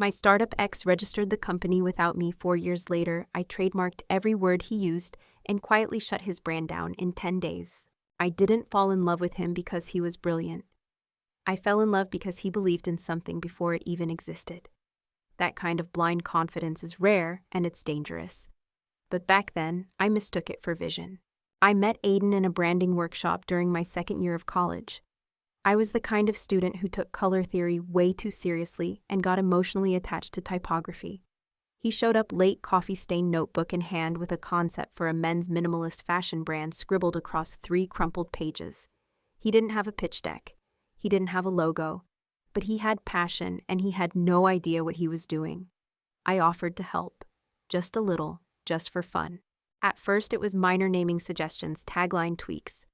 My startup ex registered the company without me. 4 years later, I trademarked every word he used and quietly shut his brand down in 10 days. I didn't fall in love with him because he was brilliant. I fell in love because he believed in something before it even existed. That kind of blind confidence is rare and it's dangerous. But back then, I mistook it for vision. I met Aiden in a branding workshop during my second year of college. I was the kind of student who took color theory way too seriously and got emotionally attached to typography. He showed up late, coffee-stained notebook in hand with a concept for a men's minimalist fashion brand scribbled across 3 crumpled pages. He didn't have a pitch deck. He didn't have a logo. But he had passion and he had no idea what he was doing. I offered to help. Just a little, just for fun. At first it was minor naming suggestions, tagline tweaks.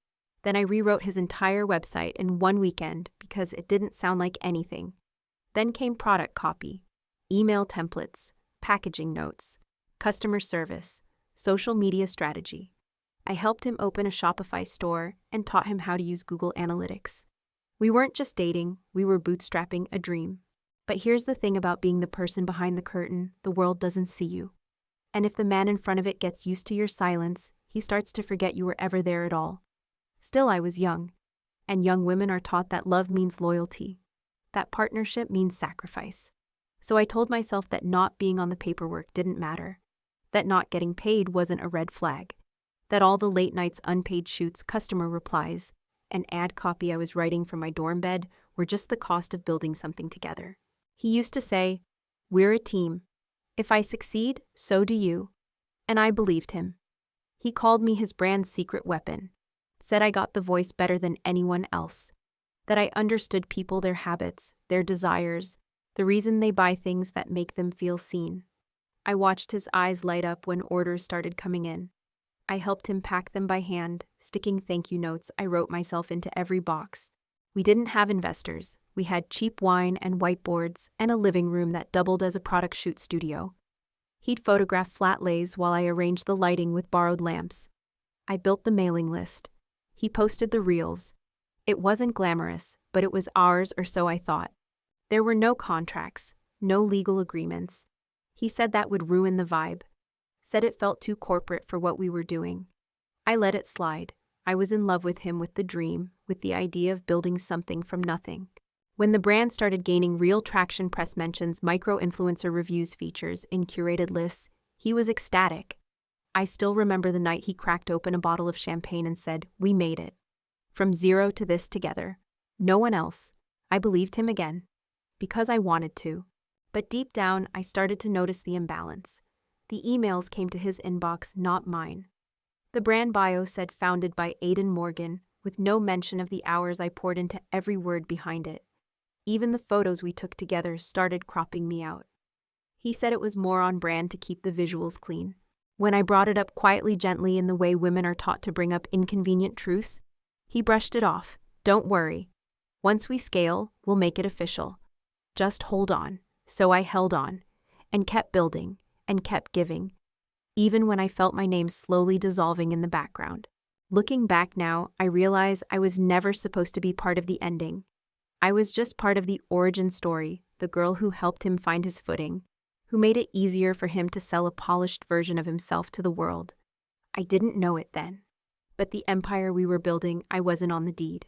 Then I rewrote his entire website in one weekend because it didn't sound like anything. Then came product copy, email templates, packaging notes, customer service, social media strategy. I helped him open a Shopify store and taught him how to use Google Analytics. We weren't just dating, we were bootstrapping a dream. But here's the thing about being the person behind the curtain: the world doesn't see you. And if the man in front of it gets used to your silence, he starts to forget you were ever there at all. Still, I was young, and young women are taught that love means loyalty, that partnership means sacrifice. So I told myself that not being on the paperwork didn't matter, that not getting paid wasn't a red flag, that all the late nights, unpaid shoots, customer replies, and ad copy I was writing from my dorm bed were just the cost of building something together. He used to say, "We're a team. If I succeed, so do you." And I believed him. He called me his brand's secret weapon, said I got the voice better than anyone else, that I understood people, their habits, their desires, the reason they buy things that make them feel seen. I watched his eyes light up when orders started coming in. I helped him pack them by hand, sticking thank you notes I wrote myself into every box. We didn't have investors. We had cheap wine and whiteboards and a living room that doubled as a product shoot studio. He'd photograph flat lays while I arranged the lighting with borrowed lamps. I built the mailing list. He posted the reels. It wasn't glamorous, but it was ours, or so I thought. There were no contracts, no legal agreements. He said that would ruin the vibe. Said it felt too corporate for what we were doing. I let it slide. I was in love with him, with the dream, with the idea of building something from nothing. When the brand started gaining real traction, press mentions, micro-influencer reviews, features in curated lists, he was ecstatic. I still remember the night he cracked open a bottle of champagne and said, "We made it. From zero to this together. No one else." I believed him again. Because I wanted to. But deep down, I started to notice the imbalance. The emails came to his inbox, not mine. The brand bio said founded by Aiden Morgan, with no mention of the hours I poured into every word behind it. Even the photos we took together started cropping me out. He said it was more on brand to keep the visuals clean. When I brought it up quietly, gently, in the way women are taught to bring up inconvenient truths, he brushed it off. "Don't worry. Once we scale, we'll make it official. Just hold on." So I held on, and kept building, and kept giving, even when I felt my name slowly dissolving in the background. Looking back now, I realize I was never supposed to be part of the ending. I was just part of the origin story, the girl who helped him find his footing, who made it easier for him to sell a polished version of himself to the world. I didn't know it then. But the empire we were building, I wasn't on the deed.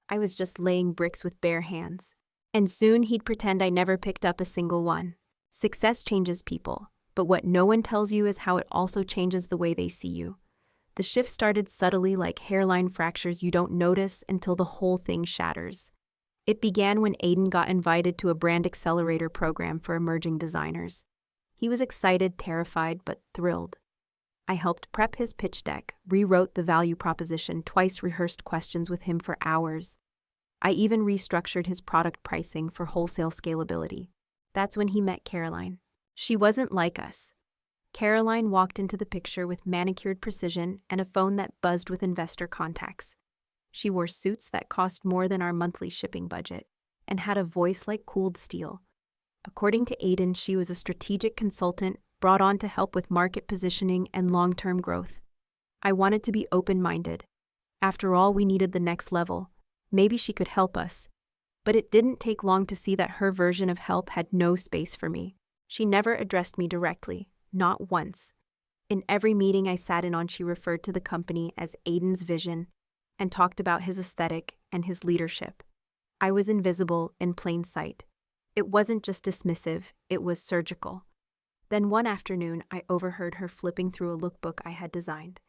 I was just laying bricks with bare hands. And soon he'd pretend I never picked up a single one. Success changes people, but what no one tells you is how it also changes the way they see you. The shift started subtly, like hairline fractures you don't notice until the whole thing shatters. It began when Aiden got invited to a brand accelerator program for emerging designers. He was excited, terrified, but thrilled. I helped prep his pitch deck, rewrote the value proposition, twice rehearsed questions with him for hours. I even restructured his product pricing for wholesale scalability. That's when he met Caroline. She wasn't like us. Caroline walked into the picture with manicured precision and a phone that buzzed with investor contacts. She wore suits that cost more than our monthly shipping budget and had a voice like cooled steel. According to Aiden, she was a strategic consultant brought on to help with market positioning and long-term growth. I wanted to be open-minded. After all, we needed the next level. Maybe she could help us. But it didn't take long to see that her version of help had no space for me. She never addressed me directly, not once. In every meeting I sat in on, she referred to the company as Aiden's vision and talked about his aesthetic and his leadership. I was invisible in plain sight. It wasn't just dismissive, it was surgical. Then one afternoon, I overheard her flipping through a lookbook I had designed.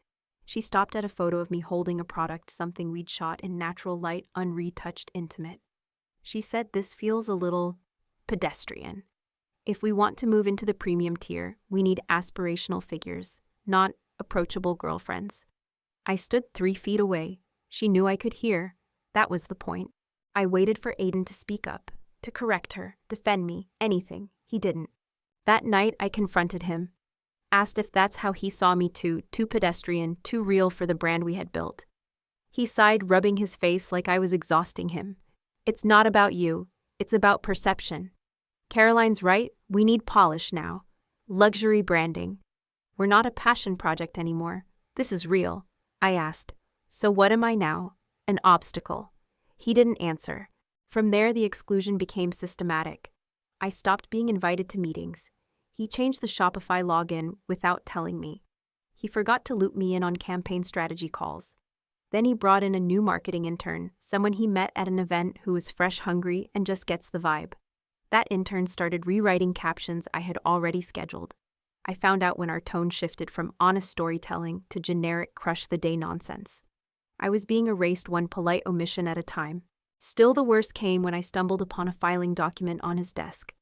She stopped at a photo of me holding a product, something we'd shot in natural light, unretouched, intimate. She said, "This feels a little pedestrian. If we want to move into the premium tier, we need aspirational figures, not approachable girlfriends." I stood 3 feet away. She knew I could hear. That was the point. I waited for Aiden to speak up, to correct her, defend me, anything. He didn't. That night, I confronted him, asked if that's how he saw me too pedestrian, too real for the brand we had built. He sighed, rubbing his face like I was exhausting him. "It's not about you. It's about perception. Caroline's right, we need polish now. Luxury branding. We're not a passion project anymore. This is real." I asked, "So what am I now? An obstacle?" He didn't answer. From there, the exclusion became systematic. I stopped being invited to meetings. He changed the Shopify login without telling me. He forgot to loop me in on campaign strategy calls. Then he brought in a new marketing intern, someone he met at an event who was fresh, hungry, and just gets the vibe. That intern started rewriting captions I had already scheduled. I found out when our tone shifted from honest storytelling to generic crush-the-day nonsense. I was being erased one polite omission at a time. Still, the worst came when I stumbled upon a filing document on his desk.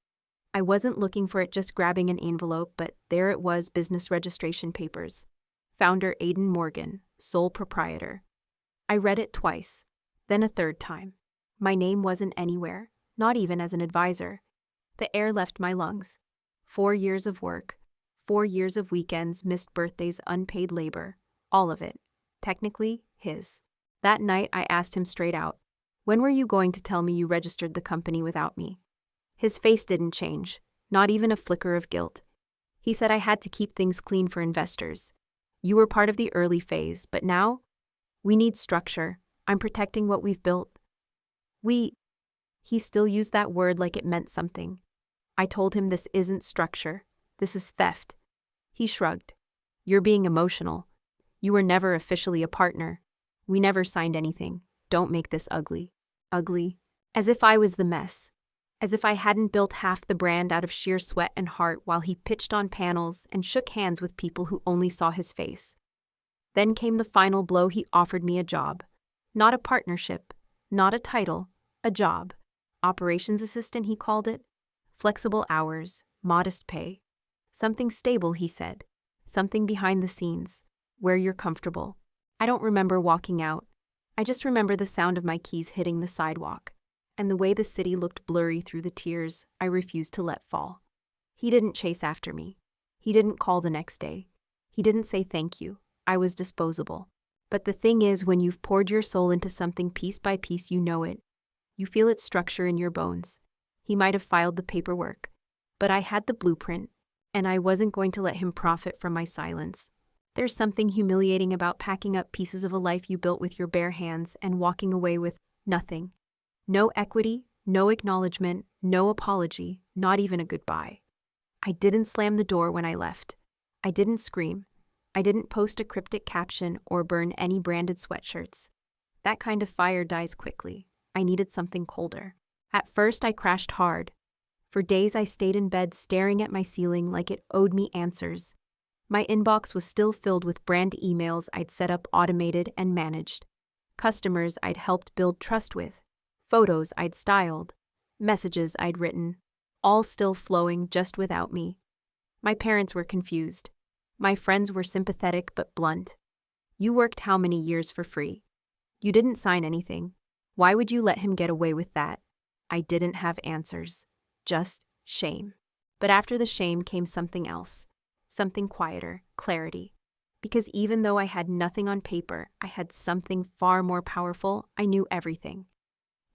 I wasn't looking for it, just grabbing an envelope, but there it was, business registration papers. Founder Aiden Morgan, sole proprietor. I read it twice, then a third time. My name wasn't anywhere, not even as an advisor. The air left my lungs. 4 years of work, 4 years of weekends, missed birthdays, unpaid labor, all of it, technically his. That night I asked him straight out, "When were you going to tell me you registered the company without me?" His face didn't change, not even a flicker of guilt. He said, "I had to keep things clean for investors. You were part of the early phase, but now we need structure. I'm protecting what we've built." He still used that word like it meant something. I told him, "This isn't structure. This is theft." He shrugged. "You're being emotional. You were never officially a partner. We never signed anything. Don't make this ugly." Ugly? As if I was the mess. As if I hadn't built half the brand out of sheer sweat and heart while he pitched on panels and shook hands with people who only saw his face. Then came the final blow. He offered me a job. Not a partnership, not a title, a job. Operations assistant, he called it. Flexible hours, modest pay. Something stable, he said. Something behind the scenes, where you're comfortable. I don't remember walking out. I just remember the sound of my keys hitting the sidewalk, and the way the city looked blurry through the tears I refused to let fall. He didn't chase after me. He didn't call the next day. He didn't say thank you. I was disposable. But the thing is, when you've poured your soul into something piece by piece, you know it. You feel its structure in your bones. He might have filed the paperwork, but I had the blueprint, and I wasn't going to let him profit from my silence. There's something humiliating about packing up pieces of a life you built with your bare hands and walking away with nothing. No equity, no acknowledgement, no apology, not even a goodbye. I didn't slam the door when I left. I didn't scream. I didn't post a cryptic caption or burn any branded sweatshirts. That kind of fire dies quickly. I needed something colder. At first, I crashed hard. For days, I stayed in bed staring at my ceiling like it owed me answers. My inbox was still filled with brand emails I'd set up, automated and managed. Customers I'd helped build trust with. Photos I'd styled. Messages I'd written. All still flowing, just without me. My parents were confused. My friends were sympathetic but blunt. "You worked how many years for free? You didn't sign anything. Why would you let him get away with that?" I didn't have answers. Just shame. But after the shame came something else. Something quieter, clarity. Because even though I had nothing on paper, I had something far more powerful. I knew everything.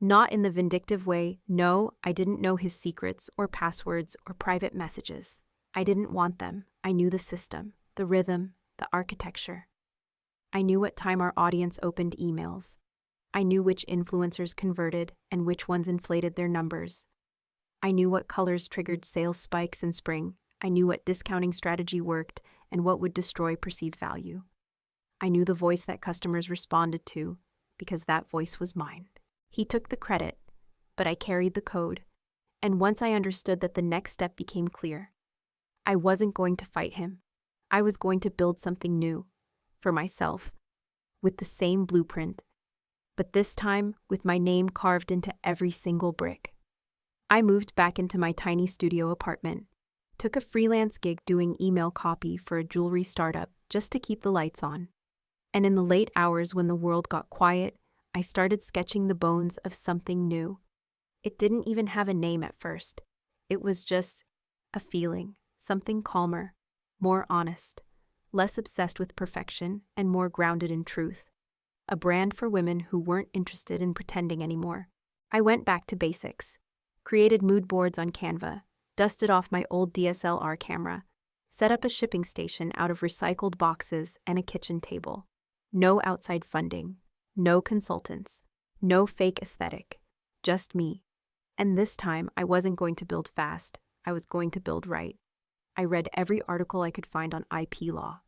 Not in the vindictive way. No, I didn't know his secrets or passwords or private messages. I didn't want them. I knew the system, the rhythm, the architecture. I knew what time our audience opened emails. I knew which influencers converted and which ones inflated their numbers. I knew what colors triggered sales spikes in spring. I knew what discounting strategy worked and what would destroy perceived value. I knew the voice that customers responded to because that voice was mine. He took the credit, but I carried the code. And once I understood that, the next step became clear. I wasn't going to fight him. I was going to build something new, for myself, with the same blueprint, but this time with my name carved into every single brick. I moved back into my tiny studio apartment, took a freelance gig doing email copy for a jewelry startup just to keep the lights on. And in the late hours when the world got quiet, I started sketching the bones of something new. It didn't even have a name at first. It was just a feeling, something calmer, more honest, less obsessed with perfection and more grounded in truth. A brand for women who weren't interested in pretending anymore. I went back to basics, created mood boards on Canva, dusted off my old DSLR camera, set up a shipping station out of recycled boxes and a kitchen table. No outside funding, no consultants, no fake aesthetic, just me. And this time, I wasn't going to build fast, I was going to build right. I read every article I could find on IP law,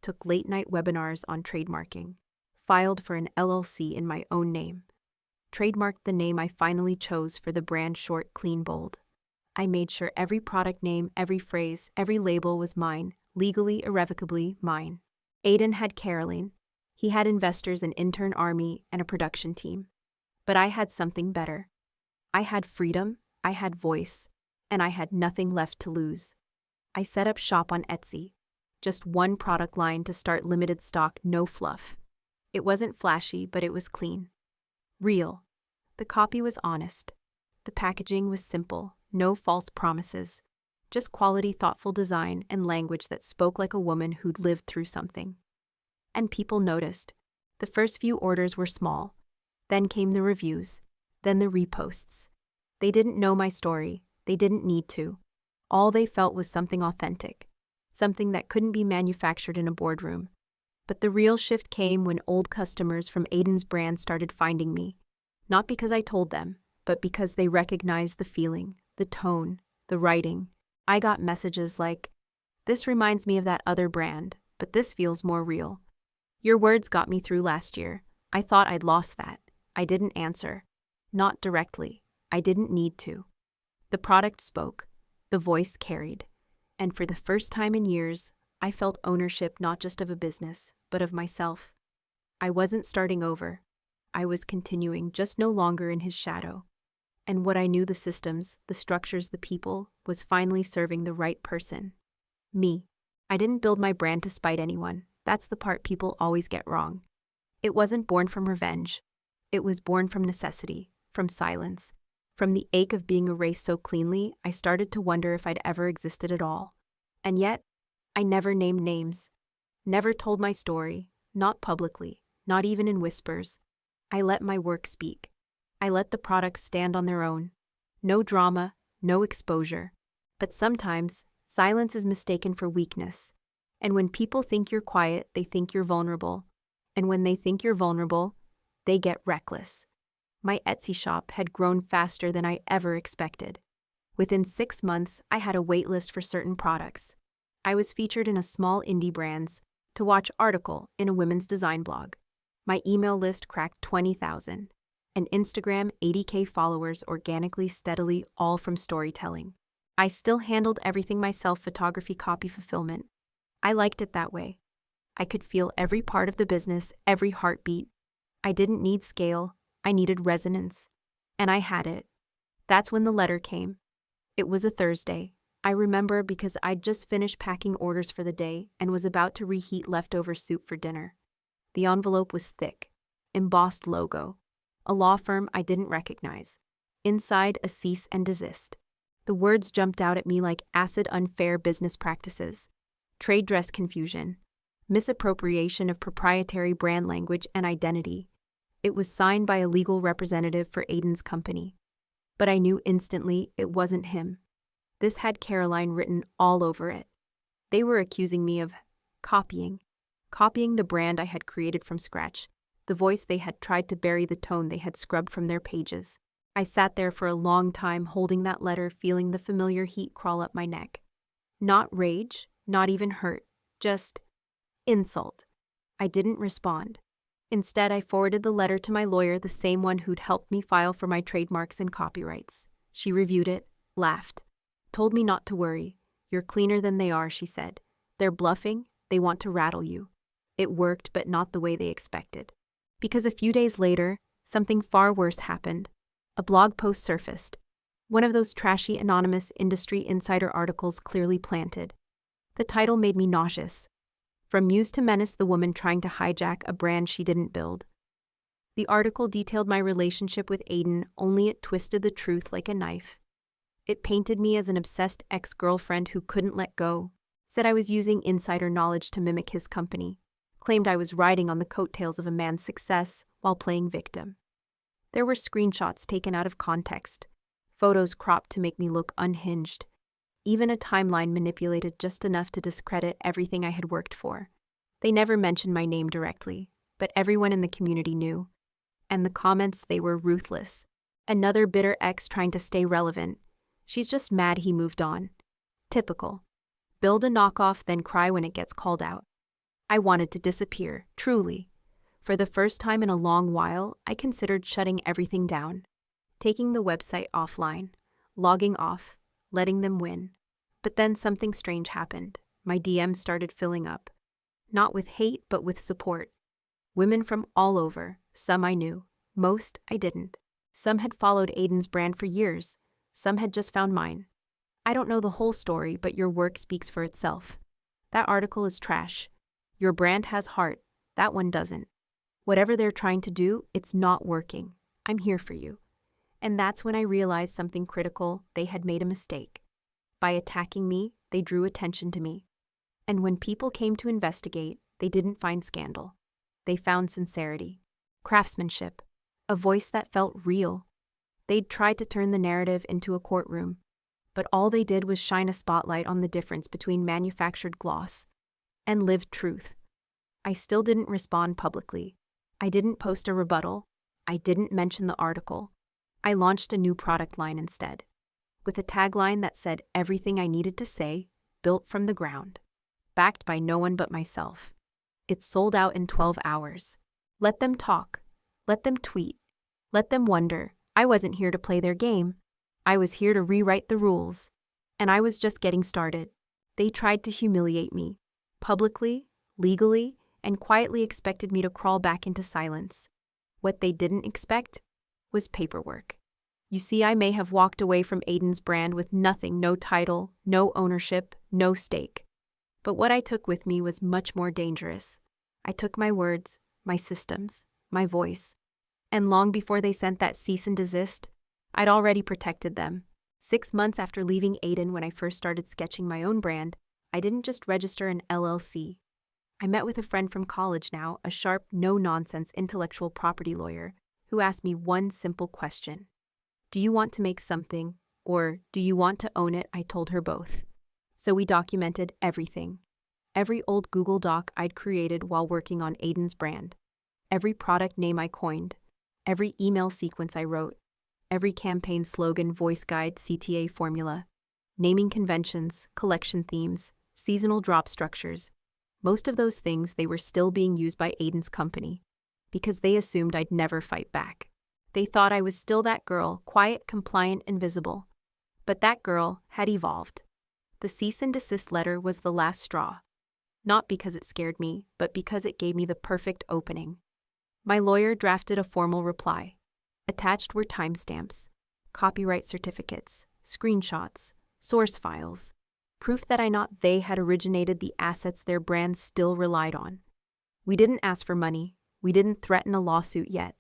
took late-night webinars on trademarking, filed for an LLC in my own name, trademarked the name I finally chose for the brand short, clean, bold. I made sure every product name, every phrase, every label was mine, legally, irrevocably mine. Aiden had Caroline. He had investors, an intern army, and a production team. But I had something better. I had freedom, I had voice, and I had nothing left to lose. I set up shop on Etsy. Just one product line to start, limited stock, no fluff. It wasn't flashy, but it was clean. Real. The copy was honest. The packaging was simple, no false promises. Just quality, thoughtful design and language that spoke like a woman who'd lived through something. And people noticed. The first few orders were small. Then came the reviews. Then the reposts. They didn't know my story. They didn't need to. All they felt was something authentic. Something that couldn't be manufactured in a boardroom. But the real shift came when old customers from Aiden's brand started finding me. Not because I told them, but because they recognized the feeling, the tone, the writing. I got messages like, "This reminds me of that other brand, but this feels more real. Your words got me through last year. I thought I'd lost that." I didn't answer. Not directly. I didn't need to. The product spoke. The voice carried. And for the first time in years, I felt ownership not just of a business, but of myself. I wasn't starting over. I was continuing, just no longer in his shadow. And what I knew, the systems, the structures, the people, was finally serving the right person. Me. I didn't build my brand to spite anyone. That's the part people always get wrong. It wasn't born from revenge. It was born from necessity, from silence, from the ache of being erased so cleanly I started to wonder if I'd ever existed at all. And yet, I never named names, never told my story, not publicly, not even in whispers. I let my work speak. I let the products stand on their own. No drama, no exposure. But sometimes, silence is mistaken for weakness. And when people think you're quiet, they think you're vulnerable. And when they think you're vulnerable, they get reckless. My Etsy shop had grown faster than I ever expected. Within 6 months, I had a wait list for certain products. I was featured in a small indie brand's to watch article in a women's design blog. My email list cracked 20,000. And Instagram 80K followers organically, steadily, all from storytelling. I still handled everything myself, photography, copy, fulfillment. I liked it that way. I could feel every part of the business, every heartbeat. I didn't need scale, I needed resonance. And I had it. That's when the letter came. It was a Thursday. I remember because I'd just finished packing orders for the day and was about to reheat leftover soup for dinner. The envelope was thick, embossed logo. A law firm I didn't recognize. Inside, a cease and desist. The words jumped out at me like acid: unfair business practices, trade dress confusion, misappropriation of proprietary brand language and identity. It was signed by a legal representative for Aiden's company. But I knew instantly it wasn't him. This had Caroline written all over it. They were accusing me of copying the brand I had created from scratch, The voice they had tried to bury, the tone they had scrubbed from their pages. I sat there for a long time holding that letter, feeling the familiar heat crawl up my neck. Not rage, not even hurt, just insult. I didn't respond. Instead, I forwarded the letter to my lawyer, the same one who'd helped me file for my trademarks and copyrights. She reviewed it, laughed, told me not to worry. You're cleaner than they are, she said. They're bluffing, they want to rattle you. It worked, but not the way they expected. Because a few days later, something far worse happened. A blog post surfaced. One of those trashy anonymous industry insider articles, clearly planted. The title made me nauseous. From Muse to Menace, the woman trying to hijack a brand she didn't build. The article detailed my relationship with Aiden, only it twisted the truth like a knife. It painted me as an obsessed ex-girlfriend who couldn't let go, said I was using insider knowledge to mimic his company, claimed I was riding on the coattails of a man's success while playing victim. There were screenshots taken out of context, photos cropped to make me look unhinged, even a timeline manipulated just enough to discredit everything I had worked for. They never mentioned my name directly, but everyone in the community knew. And the comments, they were ruthless. Another bitter ex trying to stay relevant. She's just mad he moved on. Typical. Build a knockoff, then cry when it gets called out. I wanted to disappear, truly. For the first time in a long while, I considered shutting everything down. Taking the website offline, logging off, letting them win. But then something strange happened. My DMs started filling up. Not with hate, but with support. Women from all over. Some I knew. Most I didn't. Some had followed Aiden's brand for years. Some had just found mine. I don't know the whole story, but your work speaks for itself. That article is trash. Your brand has heart. That one doesn't. Whatever they're trying to do, it's not working. I'm here for you. And that's when I realized something critical. They had made a mistake. By attacking me, they drew attention to me. And when people came to investigate, they didn't find scandal. They found sincerity, craftsmanship, a voice that felt real. They'd tried to turn the narrative into a courtroom, but all they did was shine a spotlight on the difference between manufactured gloss and lived truth. I still didn't respond publicly. I didn't post a rebuttal. I didn't mention the article. I launched a new product line instead, with a tagline that said everything I needed to say, built from the ground, backed by no one but myself. It sold out in 12 hours. Let them talk. Let them tweet. Let them wonder. I wasn't here to play their game. I was here to rewrite the rules. And I was just getting started. They tried to humiliate me, publicly, legally, and quietly expected me to crawl back into silence. What they didn't expect was paperwork. You see, I may have walked away from Aiden's brand with nothing, no title, no ownership, no stake. But what I took with me was much more dangerous. I took my words, my systems, my voice. And long before they sent that cease and desist, I'd already protected them. 6 months after leaving Aiden, when I first started sketching my own brand, I didn't just register an LLC. I met with a friend from college now, a sharp, no-nonsense intellectual property lawyer, who asked me one simple question. Do you want to make something, or do you want to own it? I told her both. So we documented everything. Every old Google Doc I'd created while working on Aiden's brand. Every product name I coined. Every email sequence I wrote. Every campaign slogan, voice guide, CTA formula. Naming conventions, collection themes, seasonal drop structures. Most of those things, they were still being used by Aiden's company, because they assumed I'd never fight back. They thought I was still that girl, quiet, compliant, invisible. But that girl had evolved. The cease and desist letter was the last straw. Not because it scared me, but because it gave me the perfect opening. My lawyer drafted a formal reply. Attached were timestamps, copyright certificates, screenshots, source files, proof that they had originated the assets their brand still relied on. We didn't ask for money. We didn't threaten a lawsuit yet.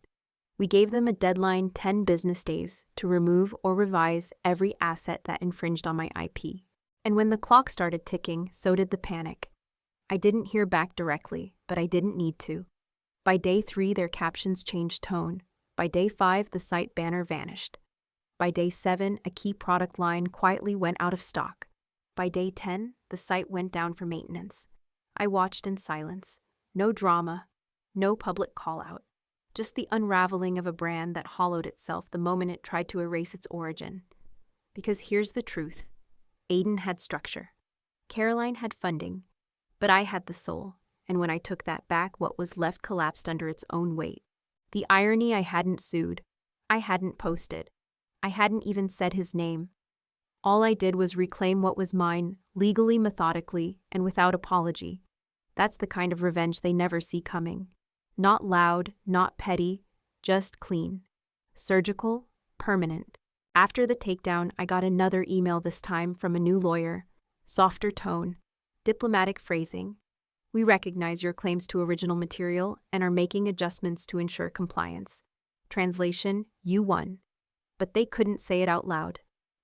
We gave them a deadline, 10 business days, to remove or revise every asset that infringed on my IP. And when the clock started ticking, so did the panic. I didn't hear back directly, but I didn't need to. By day 3, their captions changed tone. By day 5, the site banner vanished. By day 7, a key product line quietly went out of stock. By day 10, the site went down for maintenance. I watched in silence. No drama, no public call-out. just the unraveling of a brand that hollowed itself the moment it tried to erase its origin. Because here's the truth. Aiden had structure. Caroline had funding. But I had the soul, and when I took that back, what was left collapsed under its own weight. The irony: I hadn't sued. I hadn't posted. I hadn't even said his name. All I did was reclaim what was mine, legally, methodically, and without apology. That's the kind of revenge they never see coming. Not loud, not petty, just clean. Surgical, permanent. After the takedown, I got another email, this time from a new lawyer. Softer tone, diplomatic phrasing. We recognize your claims to original material and are making adjustments to ensure compliance. Translation: you won. But they couldn't say it out loud.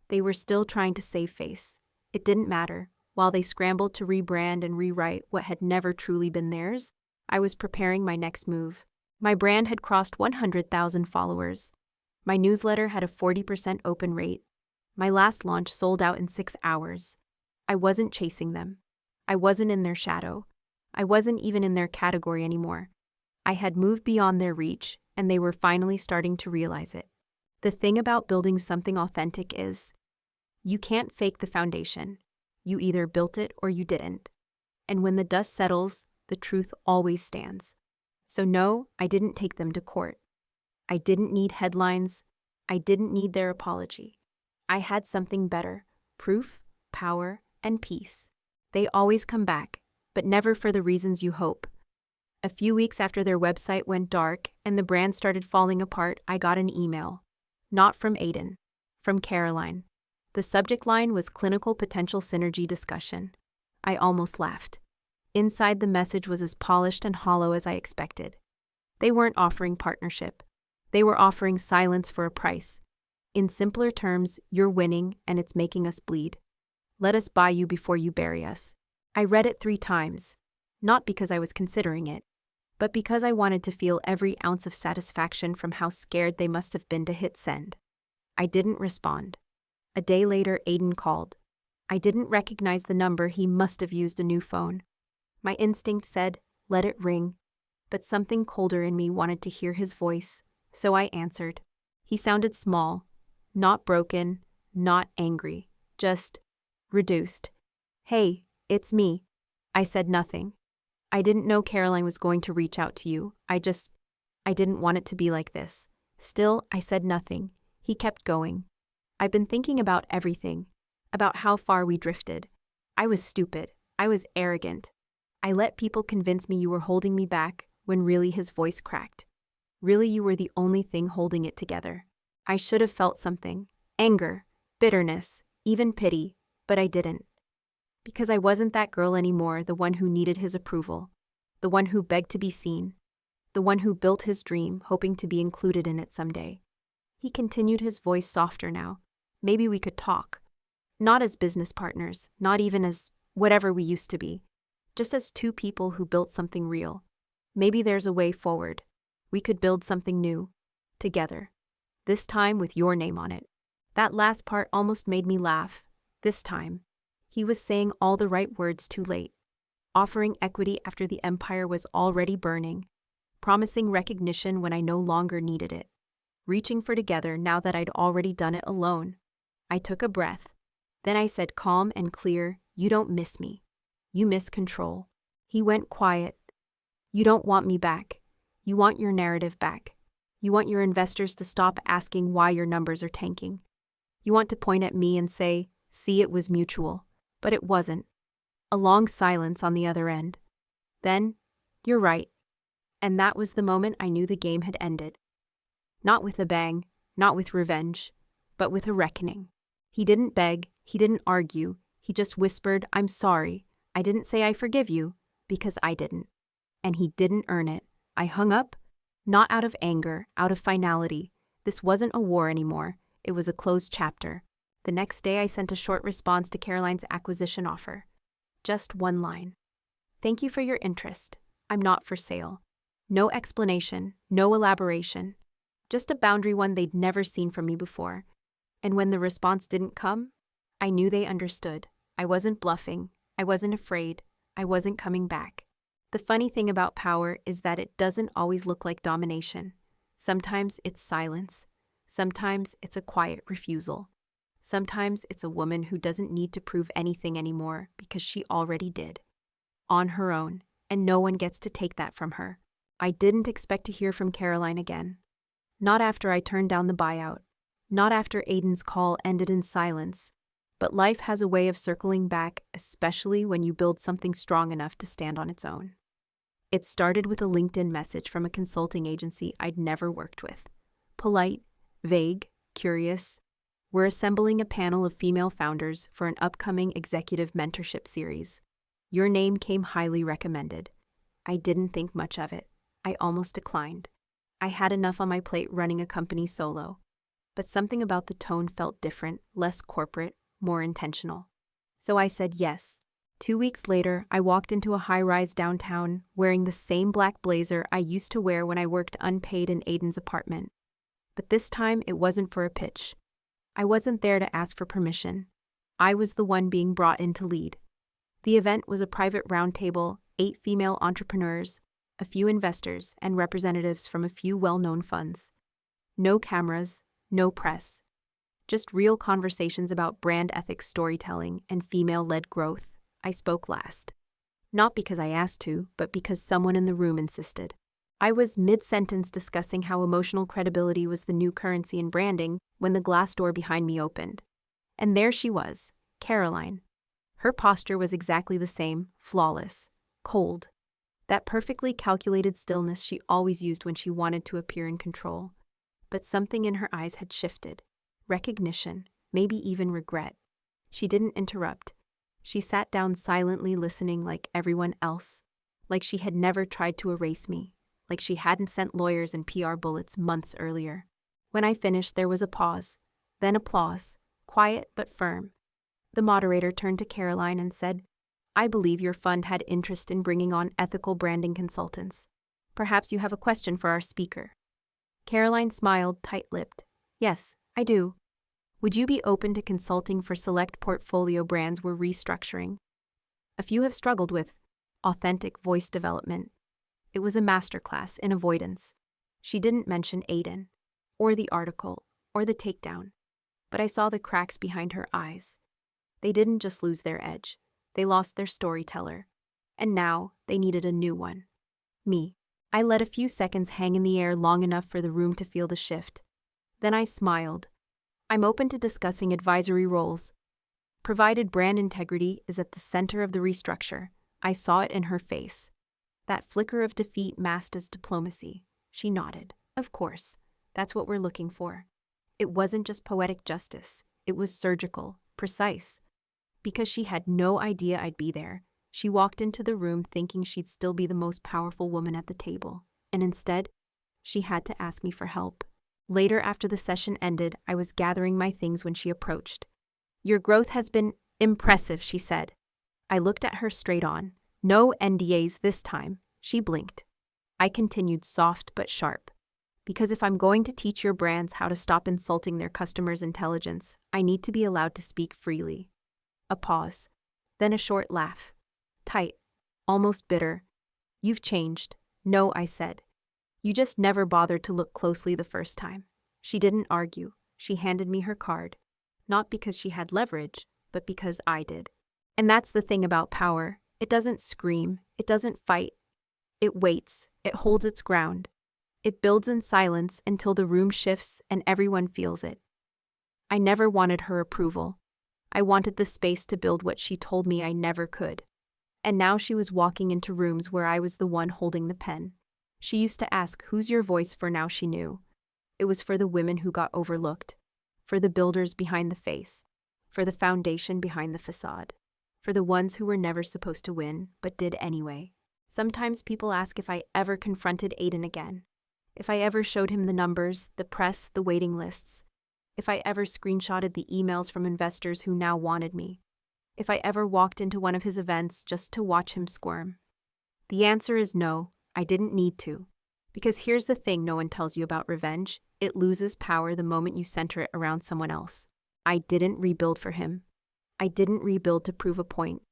They were still trying to save face. It didn't matter. While they scrambled to rebrand and rewrite what had never truly been theirs, I was preparing my next move. My brand had crossed 100,000 followers. My newsletter had a 40% open rate. My last launch sold out in 6 hours. I wasn't chasing them. I wasn't in their shadow. I wasn't even in their category anymore. I had moved beyond their reach, and they were finally starting to realize it. The thing about building something authentic is, you can't fake the foundation. You either built it or you didn't. And when the dust settles, the truth always stands. So no, I didn't take them to court. I didn't need headlines. I didn't need their apology. I had something better: proof, power, and peace. They always come back, but never for the reasons you hope. A few weeks after their website went dark and the brand started falling apart, I got an email. Not from Aiden, from Caroline. The subject line was clinical potential synergy discussion. I almost laughed. Inside, the message was as polished and hollow as I expected. They weren't offering partnership. They were offering silence for a price. In simpler terms, you're winning and it's making us bleed. Let us buy you before you bury us. I read it 3 times, not because I was considering it, but because I wanted to feel every ounce of satisfaction from how scared they must have been to hit send. I didn't respond. A day later, Aiden called. I didn't recognize the number. He must have used a new phone. My instinct said, let it ring, but something colder in me wanted to hear his voice, so I answered. He sounded small, not broken, not angry, just reduced. Hey, it's me. I said nothing. I didn't know Caroline was going to reach out to you. I didn't want it to be like this. Still, I said nothing. He kept going. I've been thinking about everything, about how far we drifted. I was stupid. I was arrogant. I let people convince me you were holding me back when really, his voice cracked. Really, you were the only thing holding it together. I should have felt something. Anger, bitterness, even pity, but I didn't. Because I wasn't that girl anymore, the one who needed his approval, the one who begged to be seen, the one who built his dream, hoping to be included in it someday. He continued, his voice softer now. Maybe we could talk. Not as business partners, not even as whatever we used to be. Just as 2 people who built something real. Maybe there's a way forward. We could build something new. Together. This time with your name on it. That last part almost made me laugh. This time. He was saying all the right words too late. Offering equity after the empire was already burning. Promising recognition when I no longer needed it. Reaching for together now that I'd already done it alone. I took a breath. Then I said, calm and clear, you don't miss me. You miss control. He went quiet. You don't want me back. You want your narrative back. You want your investors to stop asking why your numbers are tanking. You want to point at me and say, see, it was mutual. But it wasn't. A long silence on the other end. Then, you're right. And that was the moment I knew the game had ended. Not with a bang, not with revenge, but with a reckoning. He didn't beg, he didn't argue, he just whispered, I'm sorry. I didn't say I forgive you, because I didn't. And he didn't earn it. I hung up, not out of anger, out of finality. This wasn't a war anymore. It was a closed chapter. The next day I sent a short response to Caroline's acquisition offer. Just 1 line. Thank you for your interest. I'm not for sale. No explanation, no elaboration. Just a boundary one they'd never seen from me before. And when the response didn't come, I knew they understood. I wasn't bluffing. I wasn't afraid. I wasn't coming back. The funny thing about power is that it doesn't always look like domination. Sometimes it's silence. Sometimes it's a quiet refusal. Sometimes it's a woman who doesn't need to prove anything anymore because she already did. On her own, and no one gets to take that from her. I didn't expect to hear from Caroline again. Not after I turned down the buyout. Not after Aiden's call ended in silence. But life has a way of circling back, especially when you build something strong enough to stand on its own. It started with a LinkedIn message from a consulting agency I'd never worked with. Polite, vague, curious. We're assembling a panel of female founders for an upcoming executive mentorship series. Your name came highly recommended. I didn't think much of it. I almost declined. I had enough on my plate running a company solo. But something about the tone felt different, less corporate, more intentional. So I said yes. 2 weeks later, I walked into a high-rise downtown wearing the same black blazer I used to wear when I worked unpaid in Aiden's apartment. But this time, it wasn't for a pitch. I wasn't there to ask for permission. I was the one being brought in to lead. The event was a private roundtable, 8 female entrepreneurs, a few investors, and representatives from a few well-known funds. No cameras, no press. Just real conversations about brand ethics storytelling and female-led growth. I spoke last. Not because I asked to, but because someone in the room insisted. I was mid-sentence discussing how emotional credibility was the new currency in branding when the glass door behind me opened. And there she was, Caroline. Her posture was exactly the same, flawless, cold. That perfectly calculated stillness she always used when she wanted to appear in control. But something in her eyes had shifted. Recognition, maybe even regret. She didn't interrupt. She sat down silently listening like everyone else, like she had never tried to erase me, like she hadn't sent lawyers and PR bullets months earlier. When I finished, there was a pause, then applause, quiet but firm. The moderator turned to Caroline and said, "I believe your fund had interest in bringing on ethical branding consultants. Perhaps you have a question for our speaker." Caroline smiled, tight-lipped. "Yes, I do. Would you be open to consulting for select portfolio brands we're restructuring? A few have struggled with authentic voice development." It was a masterclass in avoidance. She didn't mention Aiden, or the article, or the takedown. But I saw the cracks behind her eyes. They didn't just lose their edge. They lost their storyteller. And now they needed a new one. Me. I let a few seconds hang in the air long enough for the room to feel the shift. Then I smiled. "I'm open to discussing advisory roles, provided brand integrity is at the center of the restructure." I saw it in her face. That flicker of defeat masked as diplomacy. She nodded. "Of course. That's what we're looking for." It wasn't just poetic justice. It was surgical, precise. Because she had no idea I'd be there, she walked into the room thinking she'd still be the most powerful woman at the table. And instead, she had to ask me for help. Later, after the session ended, I was gathering my things when she approached. "Your growth has been impressive," she said. I looked at her straight on. "No NDAs this time." She blinked. I continued, soft but sharp. "Because if I'm going to teach your brands how to stop insulting their customers' intelligence, I need to be allowed to speak freely." A pause. Then a short laugh. Tight. Almost bitter. "You've changed." "No," I said. "You just never bothered to look closely the first time." She didn't argue. She handed me her card. Not because she had leverage, but because I did. And that's the thing about power. It doesn't scream. It doesn't fight. It waits. It holds its ground. It builds in silence until the room shifts and everyone feels it. I never wanted her approval. I wanted the space to build what she told me I never could. And now she was walking into rooms where I was the one holding the pen. She used to ask, "Who's your voice?" For now she knew. It was for the women who got overlooked, for the builders behind the face, for the foundation behind the facade, for the ones who were never supposed to win, but did anyway. Sometimes people ask if I ever confronted Aiden again, if I ever showed him the numbers, the press, the waiting lists, if I ever screenshotted the emails from investors who now wanted me, if I ever walked into one of his events just to watch him squirm. The answer is no, I didn't need to. Because here's the thing no one tells you about revenge. It loses power the moment you center it around someone else. I didn't rebuild for him. I didn't rebuild to prove a point.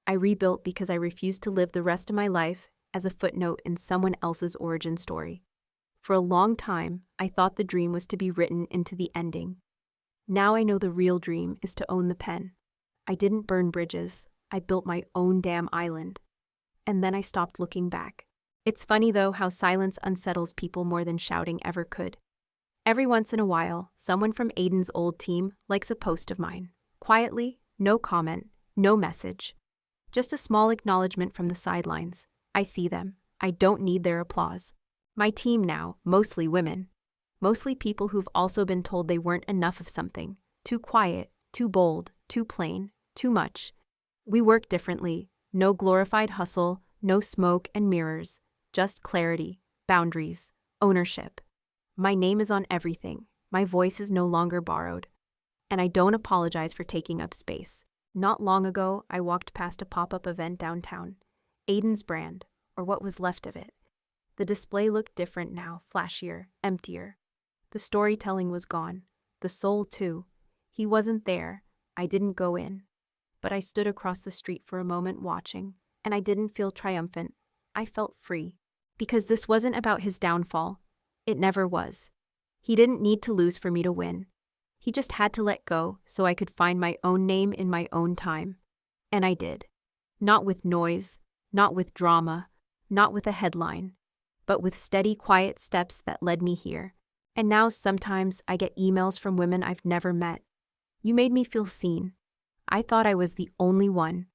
I rebuilt because I refused to live the rest of my life as a footnote in someone else's origin story. For a long time, I thought the dream was to be written into the ending. Now I know the real dream is to own the pen. I didn't burn bridges. I built my own damn island. And then I stopped looking back. It's funny though how silence unsettles people more than shouting ever could. Every once in a while, someone from Aiden's old team likes a post of mine. Quietly, no comment, no message. Just a small acknowledgement from the sidelines. I see them. I don't need their applause. My team now, mostly women. Mostly people who've also been told they weren't enough of something. Too quiet, too bold, too plain, too much. We work differently. No glorified hustle, no smoke and mirrors. Just clarity, boundaries, ownership. My name is on everything. My voice is no longer borrowed. And I don't apologize for taking up space. Not long ago, I walked past a pop-up event downtown. Aiden's brand, or what was left of it. The display looked different now, flashier, emptier. The storytelling was gone. The soul, too. He wasn't there. I didn't go in. But I stood across the street for a moment watching, and I didn't feel triumphant. I felt free. Because this wasn't about his downfall. It never was. He didn't need to lose for me to win. He just had to let go so I could find my own name in my own time. And I did. Not with noise, not with drama, not with a headline, but with steady, quiet steps that led me here. And now sometimes I get emails from women I've never met. You made me feel seen. I thought I was the only one.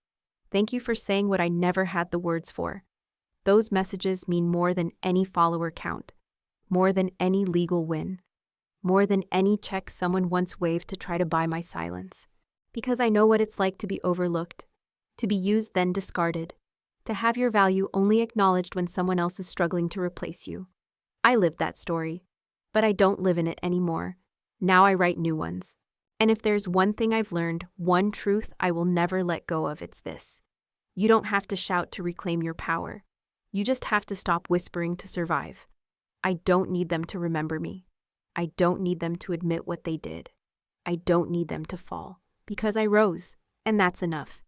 Thank you for saying what I never had the words for. Those messages mean more than any follower count, more than any legal win, more than any check someone once waved to try to buy my silence. Because I know what it's like to be overlooked, to be used then discarded, to have your value only acknowledged when someone else is struggling to replace you. I lived that story, but I don't live in it anymore. Now I write new ones. And if there's one thing I've learned, one truth I will never let go of, it's this. You don't have to shout to reclaim your power. You just have to stop whispering to survive. I don't need them to remember me. I don't need them to admit what they did. I don't need them to fall. Because I rose, and that's enough.